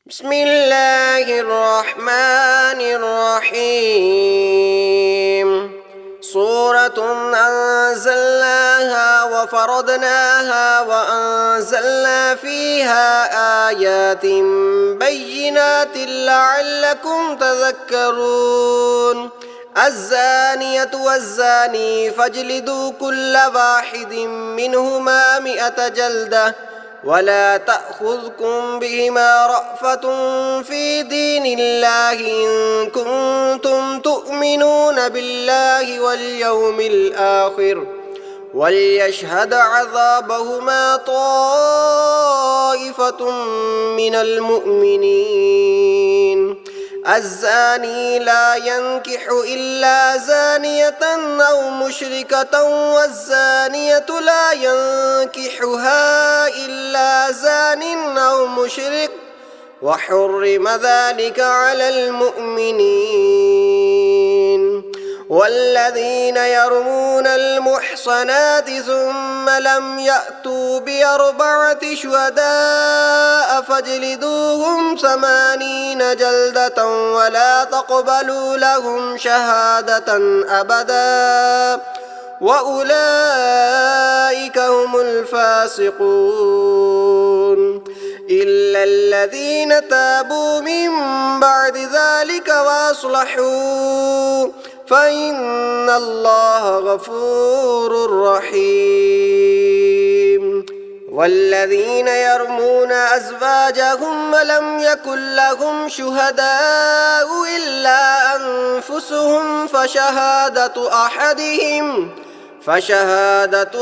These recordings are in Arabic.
بسم الله الرحمن الرحيم سورة أنزلناها وفرضناها وأنزلنا فيها آيات بينات لعلكم تذكرون الزانية والزاني فاجلدوا كل واحد منهما 100 جلدة ولا تأخذكم بهما رأفة في دين الله إن كنتم تؤمنون بالله واليوم الآخر وليشهد عذابهما طائفة من المؤمنين الزاني لا ينكح إلا زانية أو مشركة والزانية لا ينكحها إلا زان أو مشرك وحرم ذلك على المؤمنين والذين يرمون المحصنات ثم لم يأتوا ب4 شهداء فاجلدوهم 80 جلدة ولا تقبلوا لهم شهادة أبدا وأولئك هم الفاسقون إلا الذين تابوا من بعد ذلك وأصلحوا فإن الله غفور رحيم والذين يرمون أزواجهم ولم يكن لهم شهداء إلا أنفسهم فشهادة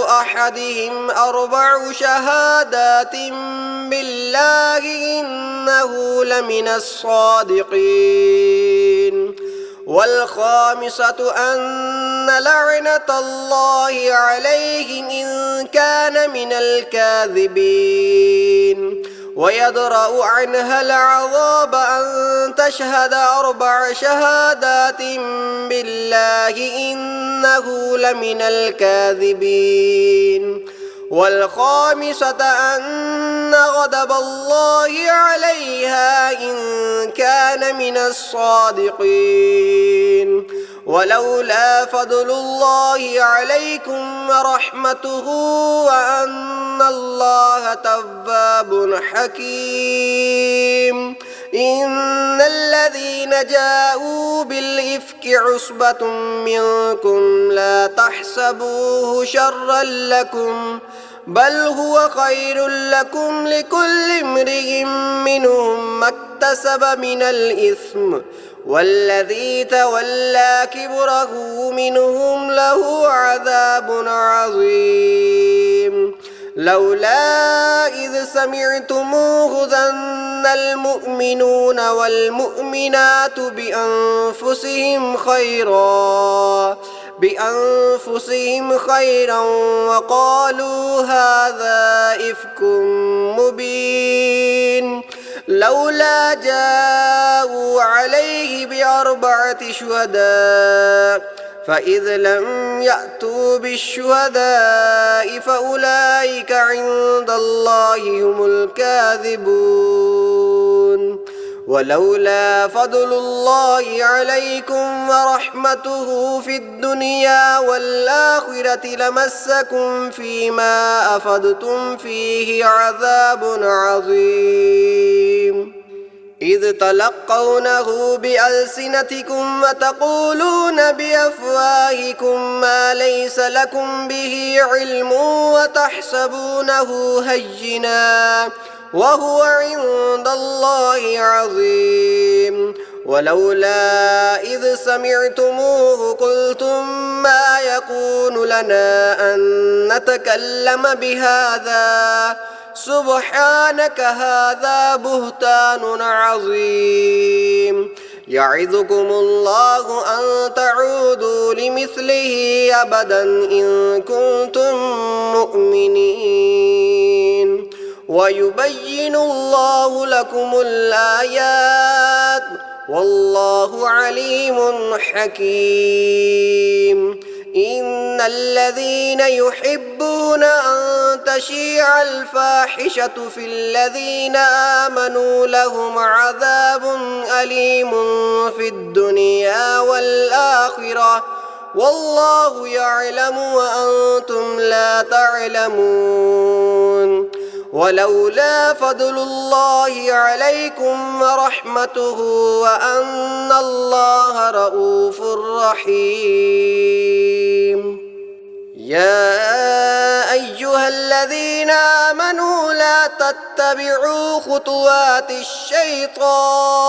أحدهم 4 شهادات بالله إنه لمن الصادقين والخامسة أن لعنة الله عليه إن كان من الكاذبين ويدرأ عنها العذاب أن تشهد 4 شهادات بالله إنه لمن الكاذبين والخامسة أن غضب الله عليها إن كان من الصادقين ولولا فضل الله عليكم ورحمته وأن الله تواب حكيم إن الذين جاءوا بالإفك عصبة منكم لا تحسبوه شرا لكم بل هو خير لكم لكل امرئ منهم ما اكتسب من الإثم والذي تولى كبره منهم له عذاب عظيم لولا إذ سمعتموه ظن المؤمنون والمؤمنات بأنفسهم خيرا وقالوا هذا إفك مبين لولا جاءوا عليه ب4 شهداء فإذ لم يأتوا بالشهداء فأولئك عند الله هم الكاذبون ولولا فضل الله عليكم ورحمته في الدنيا والآخرة لمسكم فيما أفضتم فيه عذاب عظيم إذ تلقونه بألسنتكم وتقولون بأفواهكم ما ليس لكم به علم وتحسبونه هينا وهو عند الله عظيم ولولا إذ سمعتموه قلتم ما يكون لنا أن نتكلم بهذا سبحانك هذا بهتان عظيم يعظكم الله أن تعودوا لمثله أبدا إن كنتم مؤمنين ويبين الله لكم الآيات والله عليم حكيم إن الذين يحبون أن تشيع الفاحشة في الذين آمنوا لهم عذاب أليم في الدنيا والآخرة والله يعلم وأنتم لا تعلمون ولولا فضل الله عليكم ورحمته وأن الله رؤوف رحيم يا أيها الذين آمنوا لا تتبعوا خطوات الشيطان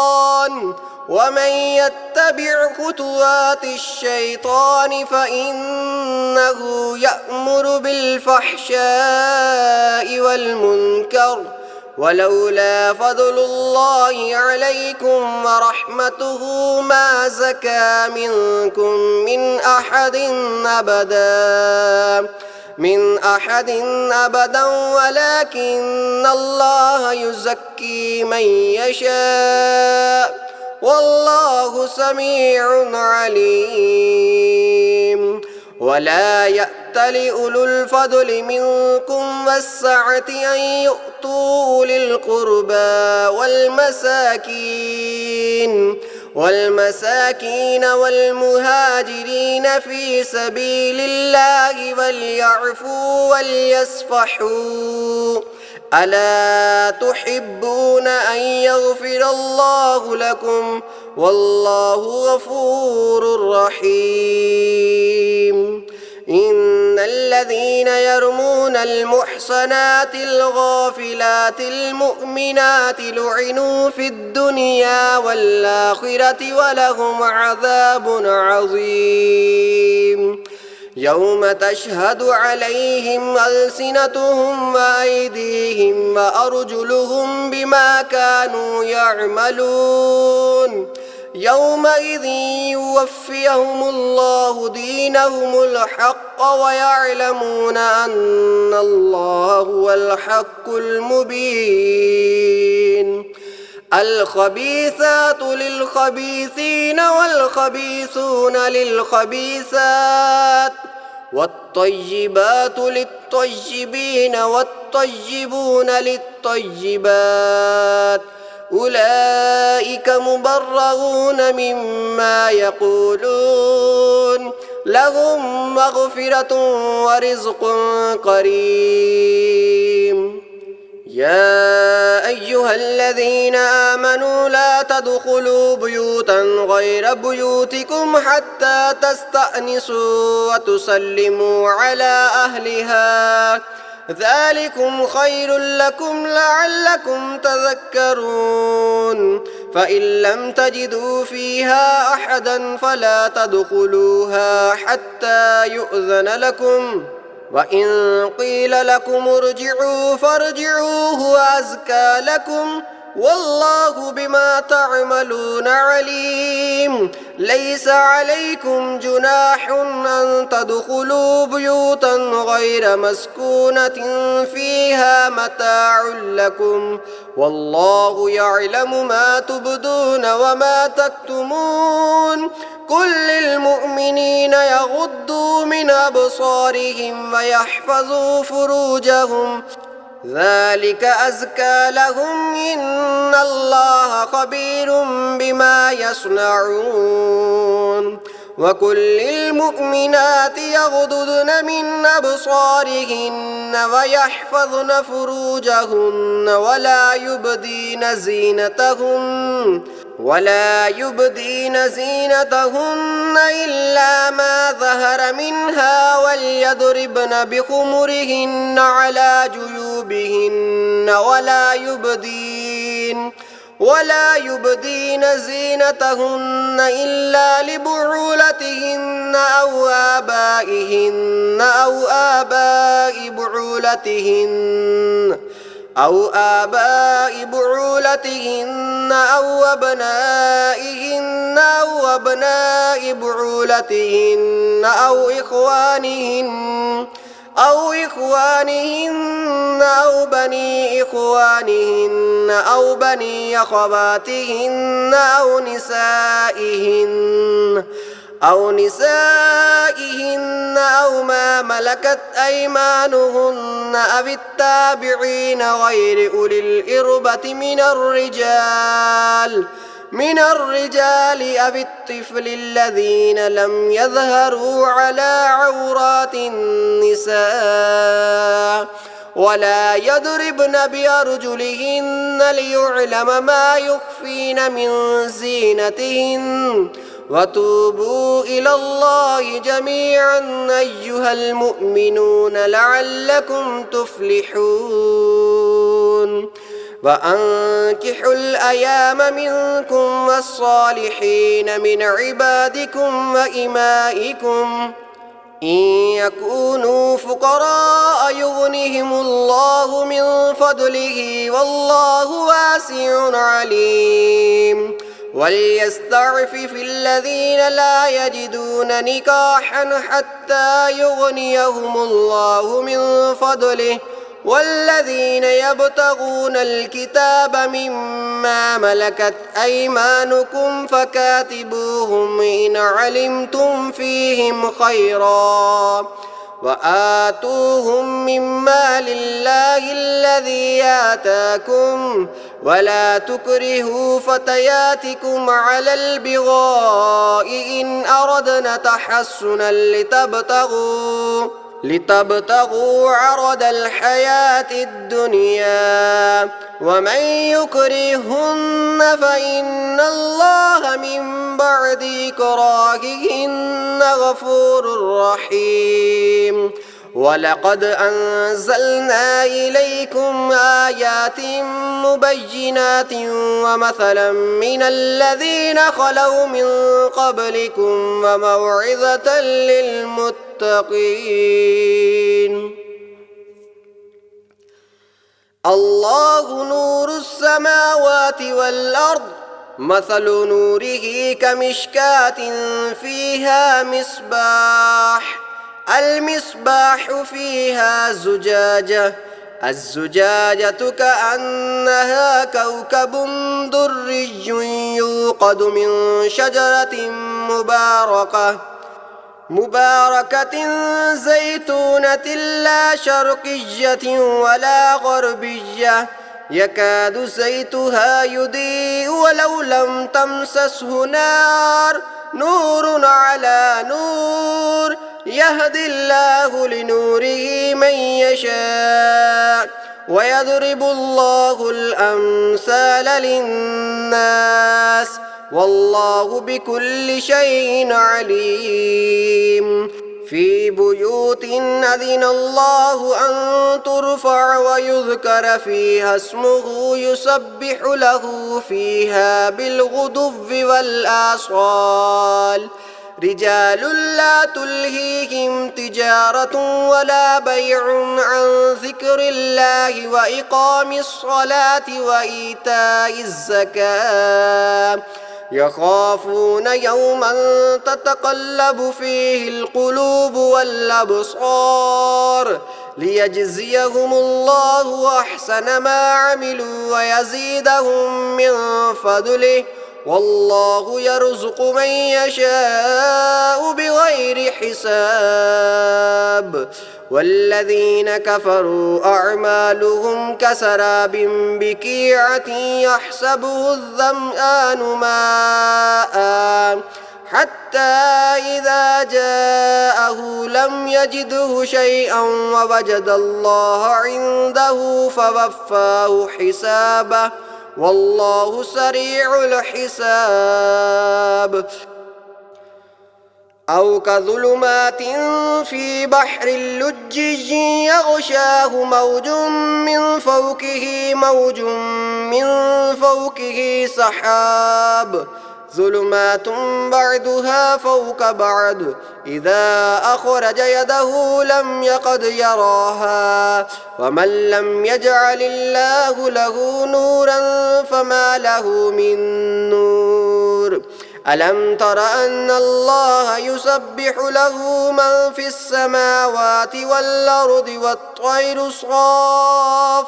ومن يتبع خطوات الشيطان فإنه يأمر بالفحشاء والمنكر ولولا فضل الله عليكم ورحمته ما زكى منكم من أحد أبدا ولكن الله يزكي من يشاء والله سميع عليم ولا يأتل أولو الفضل منكم والسعة أن يؤتوا أولي القربى والمساكين والمهاجرين في سبيل الله وليعفوا وليصفحوا ألا تحبون أن يغفر الله لكم والله غفور رحيم إن الذين يرمون المحصنات الغافلات المؤمنات لعنوا في الدنيا والآخرة ولهم عذاب عظيم يوم تشهد عليهم ألسنتهم وأيديهم وأرجلهم بما كانوا يعملون يومئذ يوفيهم الله دينهم الحق ويعلمون أن الله هو الحق المبين الخبيثات للخبيثين والخبيثون للخبيثات والطيبات للطيبين والطيبون للطيبات أولئك مبرؤون مما يقولون لهم مغفرة ورزق كريم يا أيها الذين آمنوا لا تدخلوا بيوتا غير بيوتكم حتى تستأنسوا وتسلموا على أهلها ذلكم خير لكم لعلكم تذكرون فإن لم تجدوا فيها أحدا فلا تدخلوها حتى يؤذن لكم وإن قيل لكم ارجعوا فارجعوا هو أزكى لكم والله بما تعملون عليم ليس عليكم جناح أن تدخلوا بيوتا غير مسكونة فيها متاع لكم والله يعلم ما تبدون وما تكتمون قل للمؤمنين يغضوا من أبصارهم ويحفظوا فروجهم ذلك أزكى لهم إن الله خبير بما يصنعون وقل للمؤمنات يغضضن من أبصارهن ويحفظن فروجهن ولا يبدين زينتهن إلا ما ظهر منها وليضربن بخمرهن على جيوبهن ولا يبدين زينتهن إلا لبعولتهن أو آبائهن أو آباء بعولتهن أو أبنائهن أو أبناء بعولتهن أو إخوانهن أو بني إخوانهن أو بني أخواتهن أو نسائهن أو ما ملكت أيمانهن أو التابعين غير أولي الإربة من الرجال أو الطفل الذين لم يظهروا على عورات النساء ولا يضربن بأرجلهن ليعلم ما يخفين من زينتهن وتوبوا إلى الله جميعا أيها المؤمنون لعلكم تفلحون وأنكحوا الأيام منكم والصالحين من عبادكم وإمائكم إن يكونوا فقراء يغنهم الله من فضله والله واسع عليم وليستعفف الذين لا يجدون نكاحا حتى يغنيهم الله من فضله والذين يبتغون الكتاب مما ملكت أيمانكم فكاتبوهم إن علمتم فيهم خيرا وآتوهم مما لله الذي آتاكم ولا تكرهوا فتياتكم على البغاء إن أردنا تحسنا لتبتغوا عرض الحياة الدنيا ومن يكرهن فإن الله من بعد إكراههن غفور رحيم ولقد أنزلنا إليكم آيات مبينات ومثلا من الذين خلوا من قبلكم وموعظة للمتقين الله نور السماوات والأرض مثل نوره كمشكاة فيها المصباح فيها الزجاجة كأنها كوكب دري يوقد من شجرة مباركة زيتونة لا شرقية ولا غربية يكاد زيتها يضيء ولو لم تمسسه نور على نور يهدي الله لنوره من يشاء ويضرب الله الأمثال للناس والله بكل شيء عليم في بيوت أذن الله أن ترفع ويذكر فيها اسمه يسبح له فيها بالغدو والآصال رجال لا تلهيهم تجارة ولا بيع عن ذكر الله وإقام الصلاة وإيتاء الزكاة يخافون يوما تتقلب فيه القلوب والأبصار ليجزيهم الله أحسن ما عملوا ويزيدهم من فضله والله يرزق من يشاء بغير حساب والذين كفروا أعمالهم كسراب بقيعة يحسبه الظمآن ماء حتى إذا جاءه لم يجده شيئا ووجد الله عنده فوفاه حسابه والله سريع الحساب أو كظلمات في بحر لجي يغشاه موج من فوقه سحاب ظلمات بعضها فوق بعض إذا أخرج يده لم يقد يراها ومن لم يجعل الله له نورا فما له من نور ألم تر أن الله يسبح له من في السماوات والأرض والطير صافات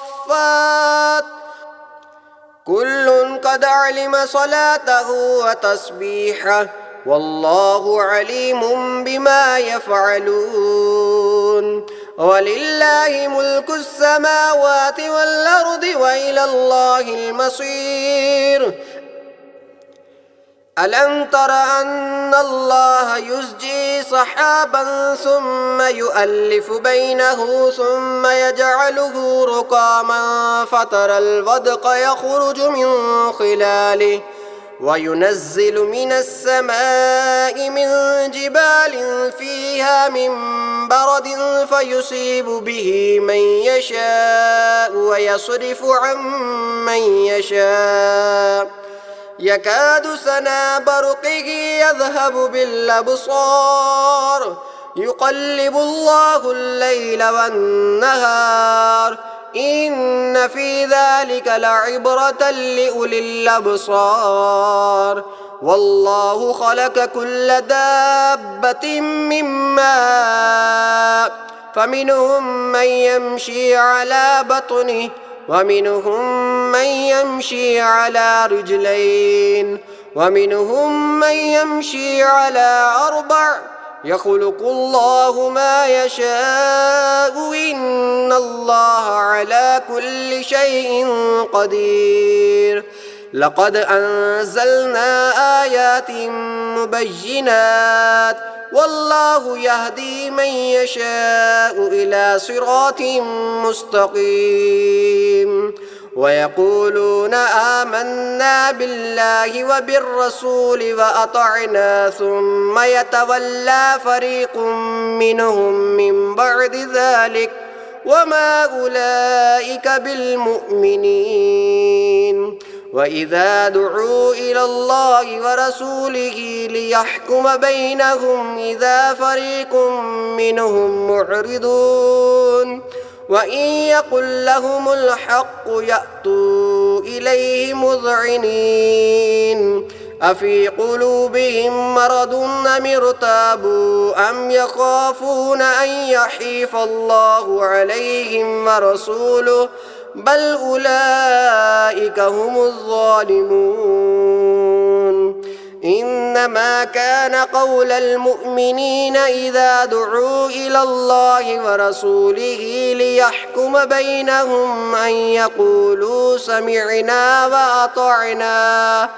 كل قد علم صلاته وتسبيحه والله عليم بما يفعلون ولله ملك السماوات والأرض وإلى الله المصير ألم تر أن الله يزجي سحابا ثم يؤلف بينه ثم يجعله ركاما فترى الودق يخرج من خلاله وينزل من السماء من جبال فيها من برد فيصيب به من يشاء ويصرف عن من يشاء يكاد سنا برقه يذهب بالأبصار يقلب الله الليل والنهار إن في ذلك لعبرة لأولي الأبصار والله خلق كل دابة من ماء فمنهم من يمشي على بطنه ومنهم من يمشي على رجلين ومنهم من يمشي على أربع يخلق الله ما يشاء إن الله على كل شيء قدير لقد أنزلنا آيات مبينات والله يهدي من يشاء إلى صراط مستقيم ويقولون آمنا بالله وبالرسول وأطعنا ثم يتولى فريق منهم من بعد ذلك وما أولئك بالمؤمنين وإذا دعوا إلى الله ورسوله ليحكم بينهم إذا فريق منهم معرضون وإن يقل لهم الحق يأتوا إليه مذعنين أفي قلوبهم مرض أم ارتابوا أم يخافون أن يحيف الله عليهم ورسوله بل أولئك هم الظالمون إنما كان قول المؤمنين إذا دعوا إلى الله ورسوله ليحكم بينهم أن يقولوا سمعنا وأطعنا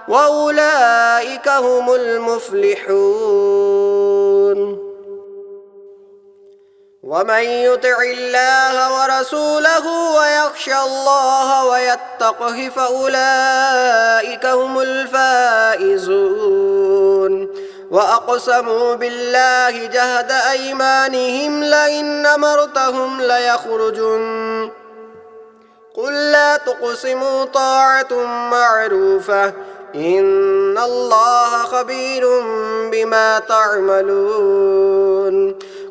وأولئك هم المفلحون ومن يطع الله ورسوله ويخشى الله ويتقه فأولئك هم الفائزون وأقسموا بالله جهد أيمانهم لئن أمرتهم ليخرجن قل لا تقسموا طاعة معروفة إن الله خبير بما تعملون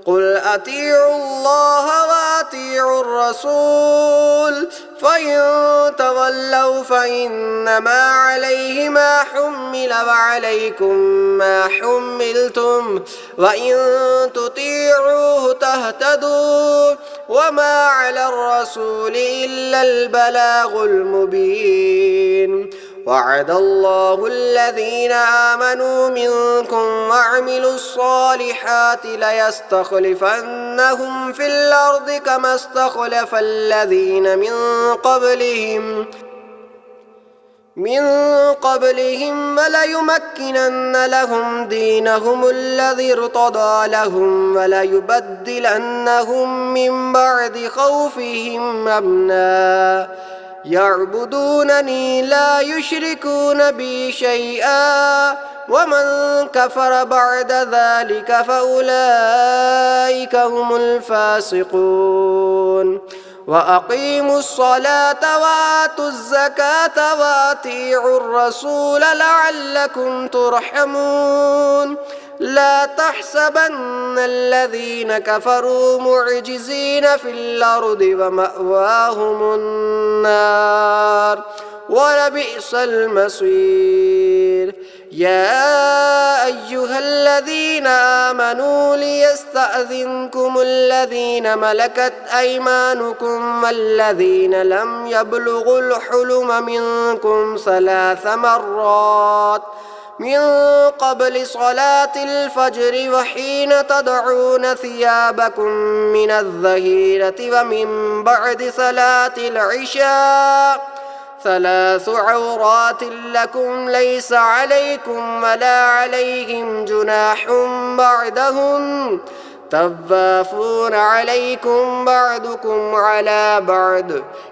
قل أطيعوا الله وأطيعوا الرسول فإن تولوا فإنما عليه ما حمل وعليكم ما حملتم وإن تطيعوه تهتدوا وما على الرسول إلا البلاغ المبين وعد الله الذين آمنوا منكم وعملوا الصالحات ليستخلفنهم في الأرض كما استخلف الذين من قبلهم وليمكنن لهم دينهم الذي ارتضى لهم وليبدلنهم من بعد خوفهم أمنا يعبدونني لا يشركون بي شيئا ومن كفر بعد ذلك فأولئك هم الفاسقون وأقيموا الصلاة وآتوا الزكاة وأطيعوا الرسول لعلكم ترحمون لا تحسبن الذين كفروا معجزين في الأرض ومأواهم النار ولبئس المصير يا أيها الذين آمنوا ليستأذنكم الذين ملكت أيمانكم والذين لم يبلغوا الحلم منكم 3 مرات من قبل صلاة الفجر وحين تضعون ثيابكم من الظهيرة ومن بعد صلاة العشاء 3 عورات لكم ليس عليكم ولا عليهم جناح بعدهن طوافون عليكم بعضكم على بعض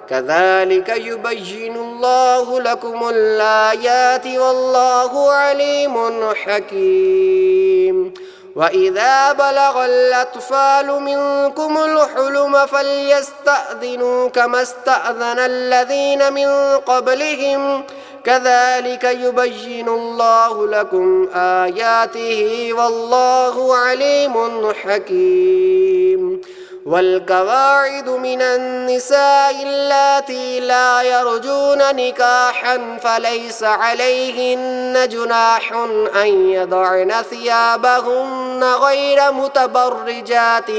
كذلك يبين الله لكم الآيات والله عليم حكيم وإذا بلغ الأطفال منكم الحلم فليستأذنوا كما استأذن الذين من قبلهم كذلك يبين الله لكم آياته والله عليم حكيم والقواعد من النساء اللاتي لا يرجون نكاحا فليس عليهن جناح أن يضعن ثيابهن غير متبرجات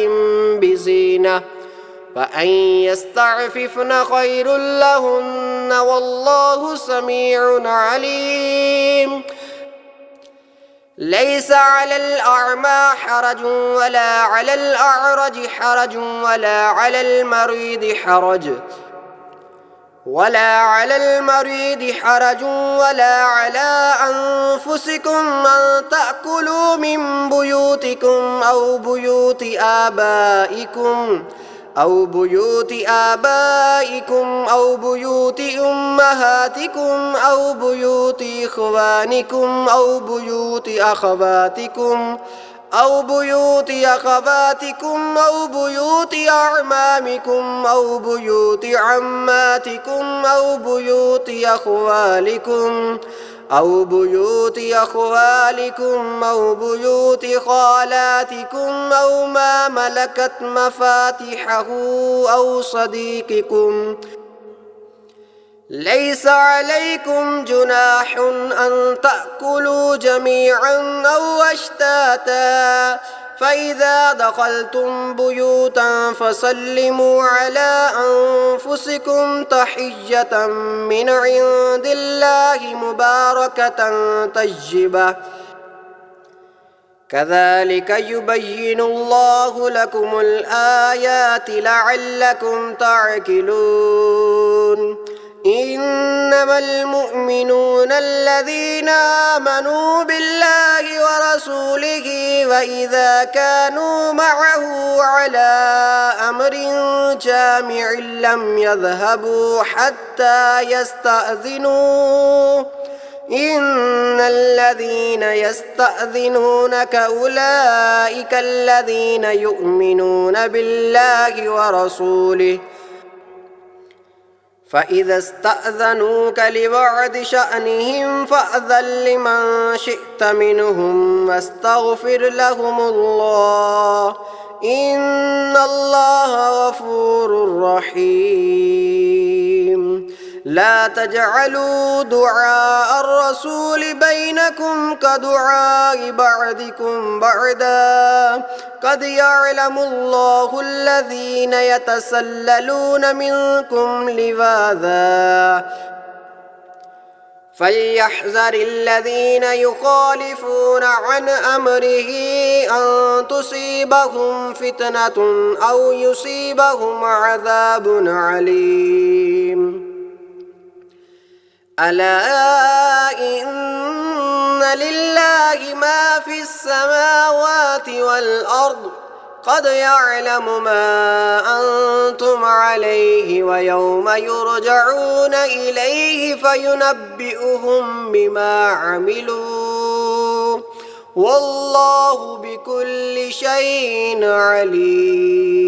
بزينة وأن يستعففن خير لهن والله سميع عليم ليس على الأعمى حرج ولا على الأعرج حرج ولا على المريض حرج ولا على أنفسكم أن تأكلوا من بيوتكم أو بيوت آبائكم أو بيوت أمهاتكم أو بيوت إخوانكم أو بيوت أخواتكم أو بيوت أعمامكم أو بيوت عماتكم أو بيوت أخوالكم أو بيوت خالاتكم أو ما ملكت مفاتحه أو صديقكم ليس عليكم جناح أن تأكلوا جميعا أو أشتاتا فإذا دخلتم بيوتا فسلموا على أنفسكم تحية من عند الله مباركة طيبة كذلك يبين الله لكم الآيات لعلكم تعقلون إنما المؤمنون الذين آمنوا بالله ورسوله وإذا كانوا معه على أمر جامع لم يذهبوا حتى يستأذنوه إن الذين يستأذنونك أولئك الذين يؤمنون بالله ورسوله فإذا استأذنوك لبعض شأنهم فأذن لمن شئت منهم واستغفر لهم الله إن الله غفور رحيم لا تجعلوا دعاء الرسول بينكم كدعاء بعضكم بعضا قد يعلم الله الذين يتسللون منكم لواذا فليحذر الذين يخالفون عن أمره أن تصيبهم فتنة أو يصيبهم عذاب عليم ألا إن لله ما في السماوات والأرض قد يعلم ما أنتم عليه ويوم يرجعون إليه فينبئهم بما عملوا والله بكل شيء عليم